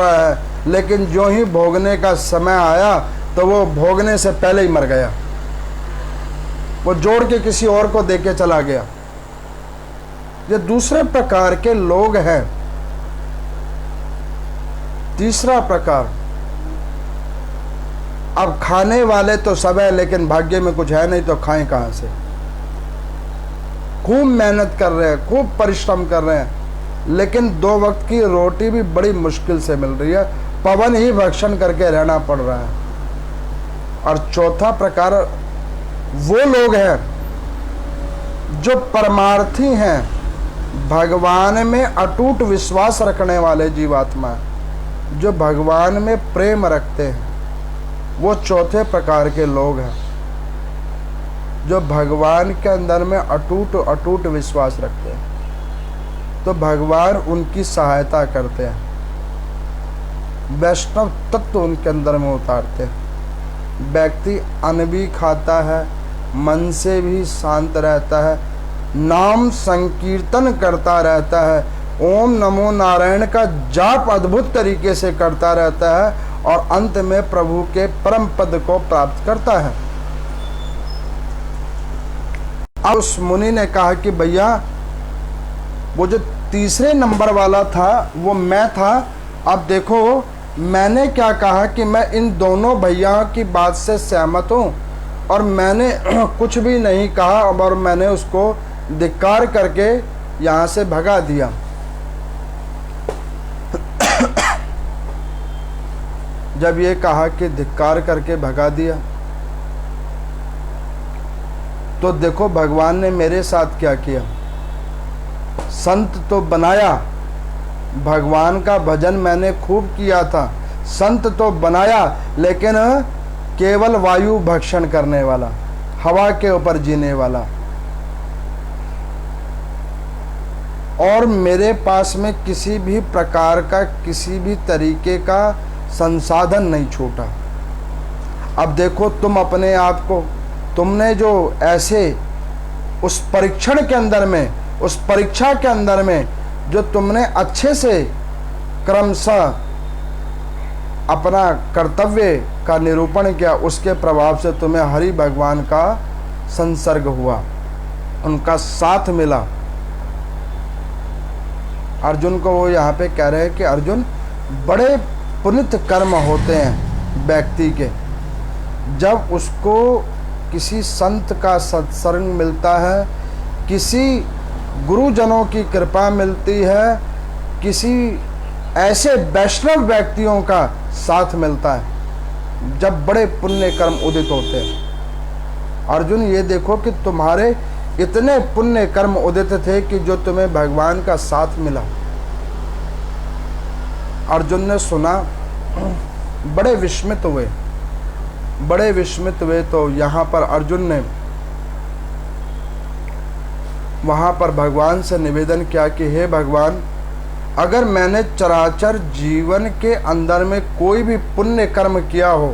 है लेकिन जो ही भोगने का समय आया तो वो भोगने से पहले ही मर गया। वो जोड़ के किसी और को देके चला गया। ये दूसरे प्रकार के लोग हैं। तीसरा प्रकार, अब खाने वाले तो सब है लेकिन भाग्य में कुछ है नहीं तो खाएं कहां से। खूब मेहनत कर रहे हैं, खूब परिश्रम कर रहे हैं, लेकिन 2 वक्त की रोटी भी बड़ी मुश्किल से मिल रही है, पवन ही भक्षण करके रहना पड़ रहा है। और चौथा प्रकार वो लोग हैं जो परमार्थी हैं, भगवान में अटूट विश्वास रखने वाले जीवात्मा, जो भगवान में प्रेम रखते हैं, वो चौथे प्रकार के लोग हैं, जो भगवान के अंदर में अटूट विश्वास रखते हैं। तो भगवान उनकी सहायता करते हैं, वैष्णव तत्व उनके अंदर में उतारते हैं। व्यक्ति अन्न भी खाता है, मन से भी शांत रहता है, नाम संकीर्तन करता रहता है, ओम नमो नारायण का जाप अद्भुत तरीके से करता रहता है और अंत में प्रभु के परम पद को प्राप्त करता है। अब उस मुनि ने कहा कि भैया वो जो तीसरे नंबर वाला था वो मैं था। अब देखो मैंने क्या कहा कि मैं इन दोनों भैया की बात से सहमत हूँ और मैंने कुछ भी नहीं कहा और मैंने उसको धिक्कार करके यहाँ से भगा दिया। जब ये कहा कि धिक्कार करके भगा दिया, तो देखो भगवान ने मेरे साथ क्या किया। संत तो बनाया, भगवान का भजन मैंने खूब किया था, संत तो बनाया, लेकिन केवल वायु भक्षण करने वाला, हवा के ऊपर जीने वाला। और मेरे पास में किसी भी प्रकार का, किसी भी तरीके का संसाधन नहीं छूटा। अब देखो तुम अपने आप को, तुमने जो ऐसे उस परीक्षण के अंदर में, उस परीक्षा के अंदर में जो तुमने अच्छे से क्रमशः अपना कर्तव्य का निरूपण किया, उसके प्रभाव से तुम्हें हरि भगवान का संसर्ग हुआ, उनका साथ मिला। अर्जुन को वो यहाँ पे कह रहे हैं कि अर्जुन, बड़े पुनित कर्म होते हैं व्यक्ति के, जब उसको किसी संत का सत्संग मिलता है, किसी गुरुजनों की कृपा मिलती है, किसी ऐसे वैष्णव व्यक्तियों का साथ मिलता है, जब बड़े पुण्य कर्म उदित होते हैं। अर्जुन ये देखो कि तुम्हारे इतने पुण्य कर्म उदित थे कि जो तुम्हें भगवान का साथ मिला। अर्जुन ने सुना, बड़े विस्मित हुए, बड़े विस्मित हुए। तो यहाँ पर अर्जुन ने वहाँ पर भगवान से निवेदन किया कि हे भगवान, अगर मैंने चराचर जीवन के अंदर में कोई भी पुण्य कर्म किया हो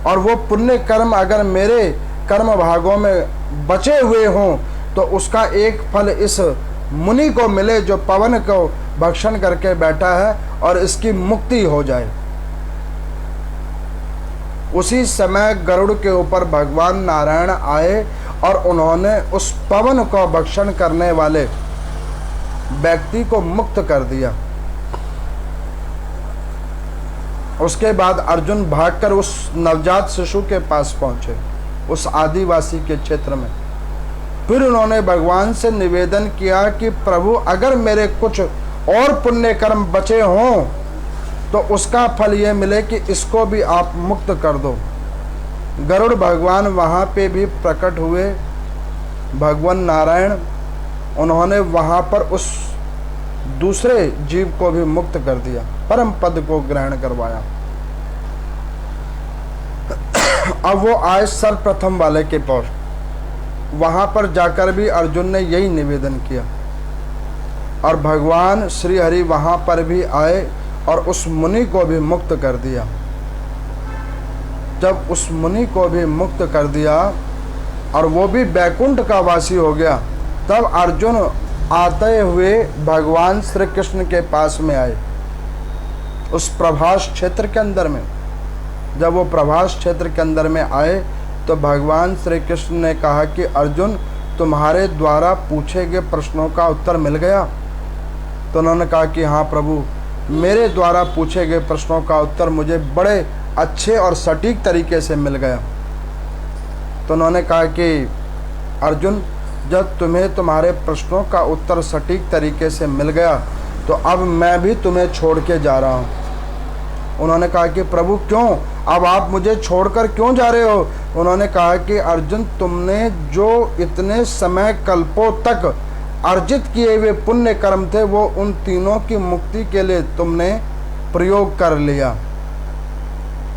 और वो पुण्य कर्म अगर मेरे कर्म भागों में बचे हुए हों, तो उसका एक फल इस मुनि को मिले जो पवन को भक्षण करके बैठा है और इसकी मुक्ति हो जाए। उसी समय गरुड़ के ऊपर भगवान नारायण आए और उन्होंने उस पवन को भक्षण करने वाले व्यक्ति को मुक्त कर दिया। उसके बाद अर्जुन भागकर उस नवजात शिशु के पास पहुंचे, उस आदिवासी के क्षेत्र में। फिर उन्होंने भगवान से निवेदन किया कि प्रभु, अगर मेरे कुछ और पुण्य कर्म बचे हों तो उसका फल ये मिले कि इसको भी आप मुक्त कर दो। गरुड़ भगवान वहाँ पे भी प्रकट हुए, भगवान नारायण, उन्होंने वहाँ पर उस दूसरे जीव को भी मुक्त कर दिया, परम पद को ग्रहण करवाया। अब वो आए सर्वप्रथम वाले के पास, वहाँ पर जाकर भी अर्जुन ने यही निवेदन किया और भगवान श्री हरि वहाँ पर भी आए और उस मुनि को भी मुक्त कर दिया। जब उस मुनि को भी मुक्त कर दिया और वो भी बैकुंठ का वासी हो गया, तब अर्जुन आते हुए भगवान श्री कृष्ण के पास में आए, उस प्रभास क्षेत्र के अंदर में। जब वो प्रभास क्षेत्र के अंदर में आए तो भगवान श्री कृष्ण ने कहा कि अर्जुन, तुम्हारे द्वारा पूछे गए प्रश्नों का उत्तर मिल गया? तो उन्होंने कहा कि हाँ प्रभु, मेरे द्वारा पूछे गए प्रश्नों का उत्तर मुझे बड़े अच्छे और सटीक तरीके से मिल गया। तो उन्होंने कहा कि अर्जुन, जब तुम्हें तुम्हारे प्रश्नों का उत्तर सटीक तरीके से मिल गया तो अब मैं भी तुम्हें छोड़ के जा रहा हूँ। उन्होंने कहा कि प्रभु क्यों, अब आप मुझे छोड़कर क्यों जा रहे हो? उन्होंने कहा कि अर्जुन, तुमने जो इतने समय कल्पों तक अर्जित किए हुए पुण्य कर्म थे वो उन तीनों की मुक्ति के लिए तुमने प्रयोग कर लिया,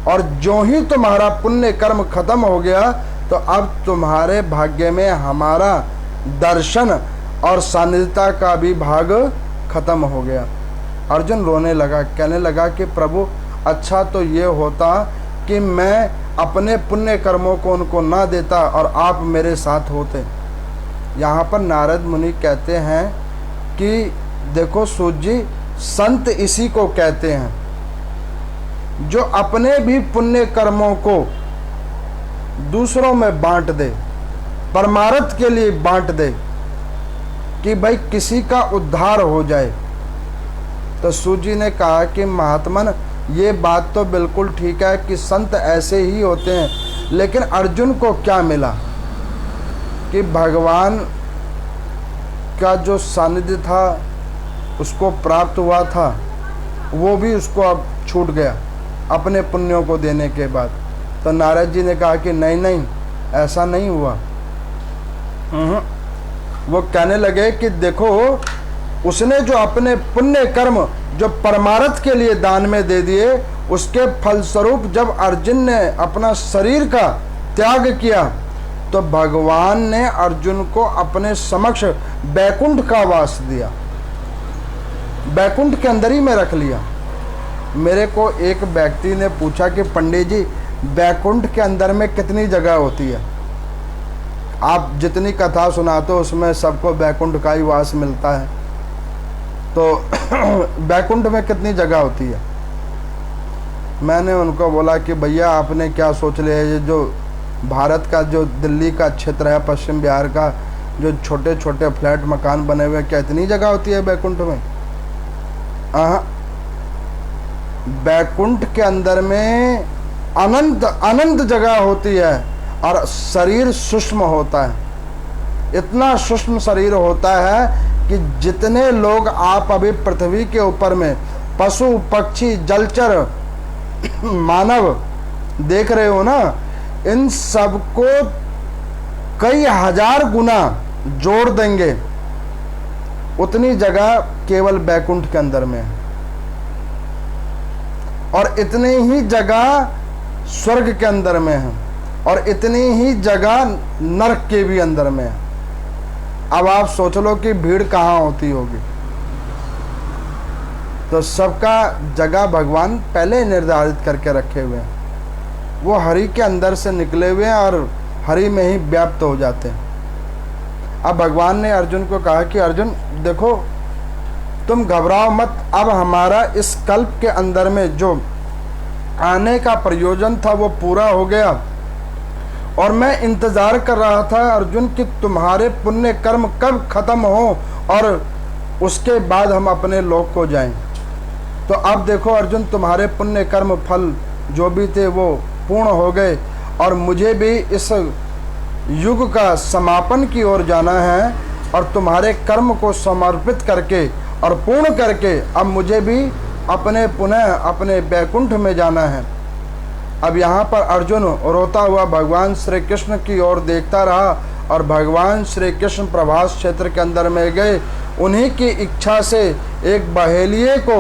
और जो ही तुम्हारा पुण्य कर्म खत्म हो गया तो अब तुम्हारे भाग्य में हमारा दर्शन और सानिध्यता का भी भाग खत्म हो गया। अर्जुन रोने लगा, कहने लगा कि प्रभु, अच्छा तो ये होता कि मैं अपने पुण्य कर्मों को उनको ना देता और आप मेरे साथ होते। यहाँ पर नारद मुनि कहते हैं कि देखो सूत जी, संत इसी को कहते हैं जो अपने भी पुण्य कर्मों को दूसरों में बांट दे, परमार्थ के लिए बांट दे कि भाई किसी का उद्धार हो जाए। तो सूत जी ने कहा कि महात्मन, ये बात तो बिल्कुल ठीक है कि संत ऐसे ही होते हैं, लेकिन अर्जुन को क्या मिला कि भगवान का जो सानिध्य था उसको प्राप्त हुआ था, वो भी उसको अब छूट गया अपने पुण्यों को देने के बाद। तो नारद जी ने कहा कि नहीं नहीं, ऐसा नहीं हुआ। वो कहने लगे कि देखो, उसने जो अपने पुण्य कर्म जो परमार्थ के लिए दान में दे दिए, उसके फलस्वरूप जब अर्जुन ने अपना शरीर का त्याग किया तो भगवान ने अर्जुन को अपने समक्ष बैकुंठ का वास दिया, बैकुंठ के अंदर ही में रख लिया। मेरे को एक व्यक्ति ने पूछा कि पंडित जी, बैकुंठ के अंदर में कितनी जगह होती है? आप जितनी कथा सुनाते हो उसमें सबको बैकुंठ का ही वास मिलता है, तो बैकुंठ में कितनी जगह होती है? मैंने उनको बोला कि भैया आपने क्या सोच लिया, ये जो भारत का जो दिल्ली का क्षेत्र है, पश्चिम बिहार का, जो छोटे छोटे फ्लैट मकान बने हुए, क्या इतनी जगह होती है बैकुंठ में? बैकुंठ के अंदर में अनंत अनंत जगह होती है और शरीर सूक्ष्म होता है। इतना सूक्ष्म शरीर होता है कि जितने लोग आप अभी पृथ्वी के ऊपर में पशु पक्षी जलचर मानव देख रहे हो ना, इन सबको कई हजार गुना जोड़ देंगे, उतनी जगह केवल बैकुंठ के अंदर में है, और इतनी ही जगह स्वर्ग के अंदर में है, और इतनी ही जगह नरक के भी अंदर में है। अब आप सोच लो कि भीड़ कहाँ होती होगी। तो सबका जगह भगवान पहले निर्धारित करके रखे हुए हैं, वो हरि के अंदर से निकले हुए हैं और हरि में ही व्याप्त हो जाते हैं। अब भगवान ने अर्जुन को कहा कि अर्जुन देखो, तुम घबराओ मत, अब हमारा इस कल्प के अंदर में जो आने का प्रयोजन था वो पूरा हो गया, और मैं इंतजार कर रहा था अर्जुन कि तुम्हारे पुण्य कर्म कब खत्म हो और उसके बाद हम अपने लोक को जाएं। तो अब देखो अर्जुन, तुम्हारे पुण्य कर्म फल जो भी थे वो पूर्ण हो गए, और मुझे भी इस युग का समापन की ओर जाना है, और तुम्हारे कर्म को समर्पित करके और पूर्ण करके अब मुझे भी अपने पुनः अपने बैकुंठ में जाना है। अब यहाँ पर अर्जुन रोता हुआ भगवान श्री कृष्ण की ओर देखता रहा, और भगवान श्री कृष्ण प्रभास क्षेत्र के अंदर में गए। उन्हीं की इच्छा से एक बहेलिए को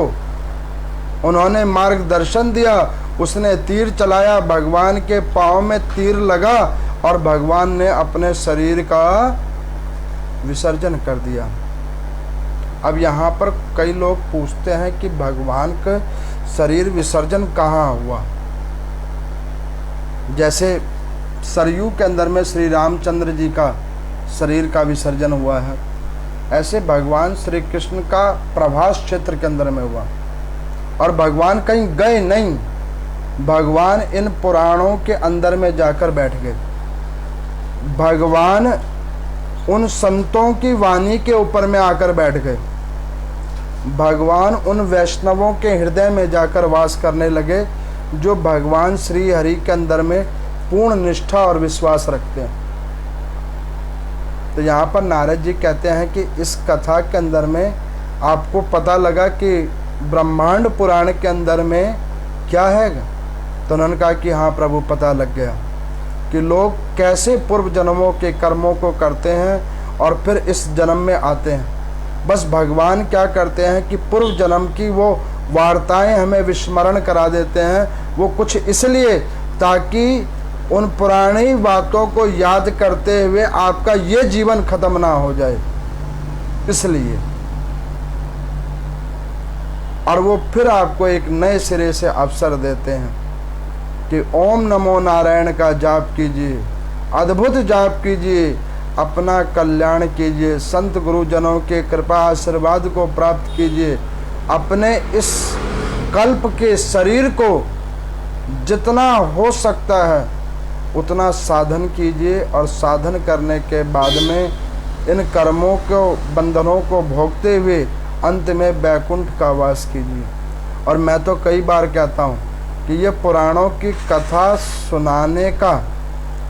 उन्होंने मार्गदर्शन दिया, उसने तीर चलाया, भगवान के पाँव में तीर लगा और भगवान ने अपने शरीर का विसर्जन कर दिया। अब यहाँ पर कई लोग पूछते हैं कि भगवान का शरीर विसर्जन कहाँ हुआ? जैसे सरयू के अंदर में श्री रामचंद्र जी का शरीर का विसर्जन हुआ है, ऐसे भगवान श्री कृष्ण का प्रभास क्षेत्र के अंदर में हुआ। और भगवान कहीं गए नहीं, भगवान इन पुराणों के अंदर में जाकर बैठ गए। भगवान उन संतों की वाणी के ऊपर में आकर बैठ गए। भगवान उन वैष्णवों के हृदय में जाकर वास करने लगे जो भगवान श्री हरि के अंदर में पूर्ण निष्ठा और विश्वास रखते हैं। तो यहाँ पर नारद जी कहते हैं कि इस कथा के अंदर में आपको पता लगा कि ब्रह्मांड पुराण के अंदर में क्या है। तो उन्होंने कहा कि हाँ प्रभु, पता लग गया कि लोग कैसे पूर्व जन्मों के कर्मों को करते हैं और फिर इस जन्म में आते हैं। बस भगवान क्या करते हैं कि पूर्व जन्म की वो वार्ताएं हमें विस्मरण करा देते हैं। वो कुछ इसलिए ताकि उन पुरानी बातों को याद करते हुए आपका ये जीवन खत्म ना हो जाए, इसलिए। और वो फिर आपको एक नए सिरे से अवसर देते हैं कि ओम नमो नारायण का जाप कीजिए, अद्भुत जाप कीजिए, अपना कल्याण कीजिए, संत गुरुजनों के कृपा आशीर्वाद को प्राप्त कीजिए, अपने इस कल्प के शरीर को जितना हो सकता है उतना साधन कीजिए और साधन करने के बाद में इन कर्मों को, बंधनों को भोगते हुए अंत में वैकुंठ का वास कीजिए। और मैं तो कई बार कहता हूँ कि ये पुराणों की कथा सुनाने का,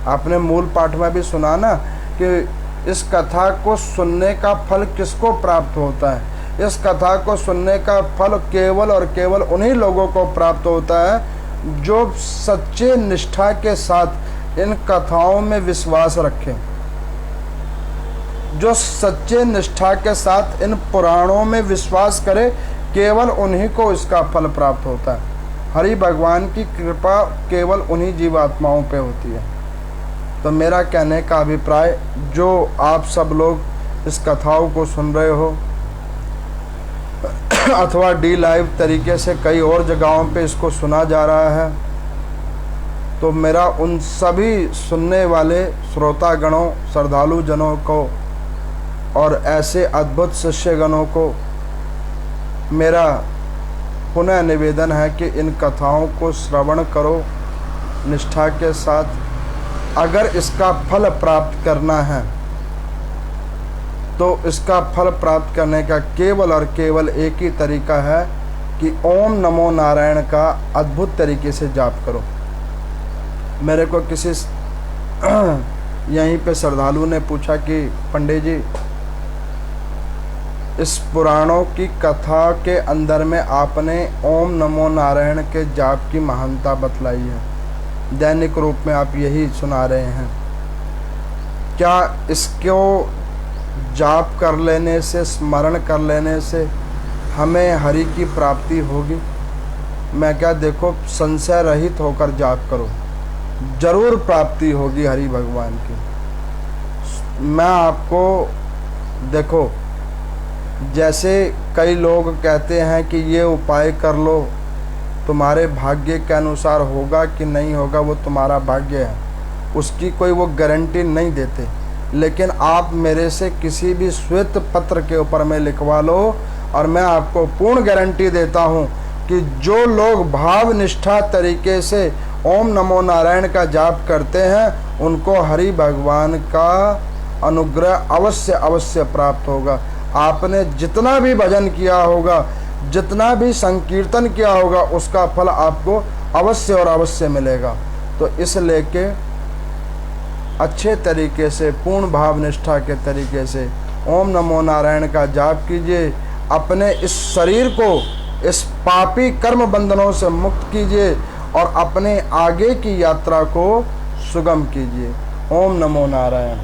आपने मूल पाठ में भी सुना ना कि इस कथा को सुनने का फल किसको प्राप्त होता है। इस कथा को सुनने का फल केवल और केवल उन्हीं लोगों को प्राप्त होता है जो सच्चे निष्ठा के साथ इन कथाओं में विश्वास रखें, जो सच्चे निष्ठा के साथ इन पुराणों में विश्वास करे, केवल उन्हीं को इसका फल प्राप्त होता है। हरि भगवान की कृपा केवल उन्हीं जीवात्माओं पे होती है। तो मेरा कहने का अभिप्राय, जो आप सब लोग इस कथाओं को सुन रहे हो अथवा डी लाइव तरीके से कई और जगहों पे इसको सुना जा रहा है, तो मेरा उन सभी सुनने वाले श्रोतागणों, श्रद्धालु जनों को और ऐसे अद्भुत शिष्यगणों को मेरा पुनः निवेदन है कि इन कथाओं को श्रवण करो निष्ठा के साथ। अगर इसका फल प्राप्त करना है तो इसका फल प्राप्त करने का केवल और केवल एक ही तरीका है कि ओम नमो नारायण का अद्भुत तरीके से जाप करो। मेरे को किसी यहीं पे श्रद्धालु ने पूछा कि पंडित जी, इस पुराणों की कथा के अंदर में आपने ओम नमो नारायण के जाप की महानता बतलाई है, दैनिक रूप में आप यही सुना रहे हैं, क्या इसको जाप कर लेने से, स्मरण कर लेने से हमें हरि की प्राप्ति होगी? मैं क्या, देखो, संशय रहित होकर जाप करो, जरूर प्राप्ति होगी हरि भगवान की। मैं आपको, देखो, जैसे कई लोग कहते हैं कि ये उपाय कर लो, तुम्हारे भाग्य के अनुसार होगा कि नहीं होगा वो तुम्हारा भाग्य है, उसकी कोई वो गारंटी नहीं देते। लेकिन आप मेरे से किसी भी श्वेत पत्र के ऊपर में लिखवा लो और मैं आपको पूर्ण गारंटी देता हूँ कि जो लोग भाव निष्ठा तरीके से ओम नमो नारायण का जाप करते हैं उनको हरि भगवान का अनुग्रह अवश्य अवश्य प्राप्त होगा। आपने जितना भी भजन किया होगा, जितना भी संकीर्तन किया होगा, उसका फल आपको अवश्य और अवश्य मिलेगा। तो इस लेके अच्छे तरीके से, पूर्ण भाव निष्ठा के तरीके से ओम नमो नारायण का जाप कीजिए, अपने इस शरीर को इस पापी कर्म बंधनों से मुक्त कीजिए और अपने आगे की यात्रा को सुगम कीजिए। ओम नमो नारायण।